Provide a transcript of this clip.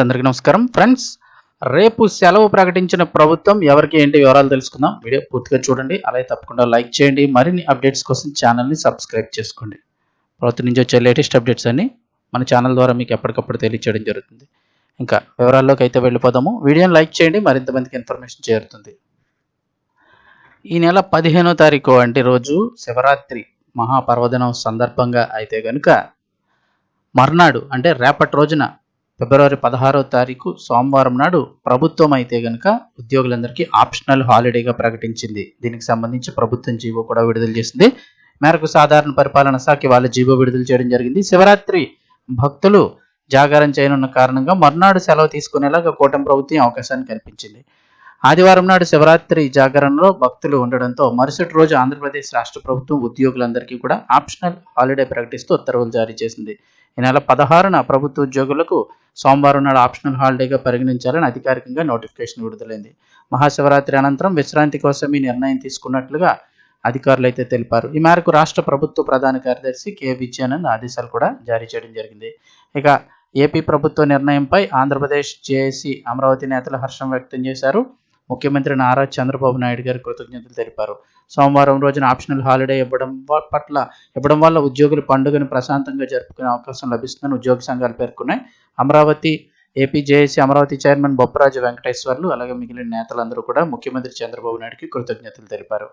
అందరికీ నమస్కారం ఫ్రెండ్స్. రేపు సెలవు ప్రకటించిన ప్రభుత్వం ఎవరికి ఏంటి వివరాలు తెలుసుకుందాం. వీడియో పూర్తిగా చూడండి, అలాగే తప్పకుండా లైక్ చేయండి. మరిన్ని అప్డేట్స్ కోసం ఛానల్ని సబ్స్క్రైబ్ చేసుకోండి. ప్రభుత్వం నుంచి వచ్చే లేటెస్ట్ అప్డేట్స్ అన్ని మన ఛానల్ ద్వారా మీకు ఎప్పటికప్పుడు తెలియచేయడం జరుగుతుంది. ఇంకా వివరాల్లోకి అయితే వెళ్ళిపోదాము. వీడియోని లైక్ చేయండి, మరింత మందికి ఇన్ఫర్మేషన్ చేరుతుంది. ఈ నెల 15వ తారీఖు అంటే రోజు శివరాత్రి మహాపర్వదినం సందర్భంగా అయితే కనుక మర్నాడు అంటే రేపటి రోజున ఫిబ్రవరి 16వ తారీఖు సోమవారం నాడు ప్రభుత్వం అయితే కనుక ఉద్యోగులందరికీ ఆప్షనల్ హాలిడేగా ప్రకటించింది. దీనికి సంబంధించి ప్రభుత్వం జీవో కూడా విడుదల చేసింది. మేరకు సాధారణ పరిపాలన శాఖ వాళ్ళ జీవో విడుదల చేయడం జరిగింది. శివరాత్రి భక్తులు జాగారం చేయనున్న కారణంగా మర్నాడు సెలవు తీసుకునేలాగా కూటమి ప్రభుత్వం అవకాశాన్ని కల్పించింది. ఆదివారం నాడు శివరాత్రి జాగరణలో భక్తులు ఉండడంతో మరుసటి రోజు ఆంధ్రప్రదేశ్ రాష్ట్ర ప్రభుత్వం ఉద్యోగులందరికీ కూడా ఆప్షనల్ హాలిడే ప్రకటిస్తూ ఉత్తర్వులు జారీ చేసింది. ఈ నెల 16న ప్రభుత్వ ఉద్యోగులకు సోమవారం నాడు ఆప్షనల్ హాలిడేగా పరిగణించాలని అధికారికంగా నోటిఫికేషన్ విడుదలైంది. మహాశివరాత్రి అనంతరం విశ్రాంతి కోసం ఈ నిర్ణయం తీసుకున్నట్లుగా అధికారులు అయితే తెలిపారు. ఈ మేరకు రాష్ట్ర ప్రభుత్వ ప్రధాన కార్యదర్శి కె విజయానంద్ ఆదేశాలు కూడా జారీ చేయడం జరిగింది. ఇక ఏపీ ప్రభుత్వ నిర్ణయంపై ఆంధ్రప్రదేశ్ జేఏసీ అమరావతి నేతలు హర్షం వ్యక్తం చేశారు. ముఖ్యమంత్రి నారా చంద్రబాబు నాయుడు గారు కృతజ్ఞతలు తెలిపారు. సోమవారం రోజున ఆప్షనల్ హాలిడే ఇవ్వడం వల్ల ఉద్యోగులు పండుగను ప్రశాంతంగా జరుపుకునే అవకాశం లభిస్తుందని ఉద్యోగ సంఘాలు పేర్కొన్నాయి. Amaravati AP JAC Amaravati chairman Bopparaju Venkateswarlu అలాగే మిగిలిన నేతలందరూ కూడా ముఖ్యమంత్రి చంద్రబాబు నాయుడుకి కృతజ్ఞతలు తెలిపారు.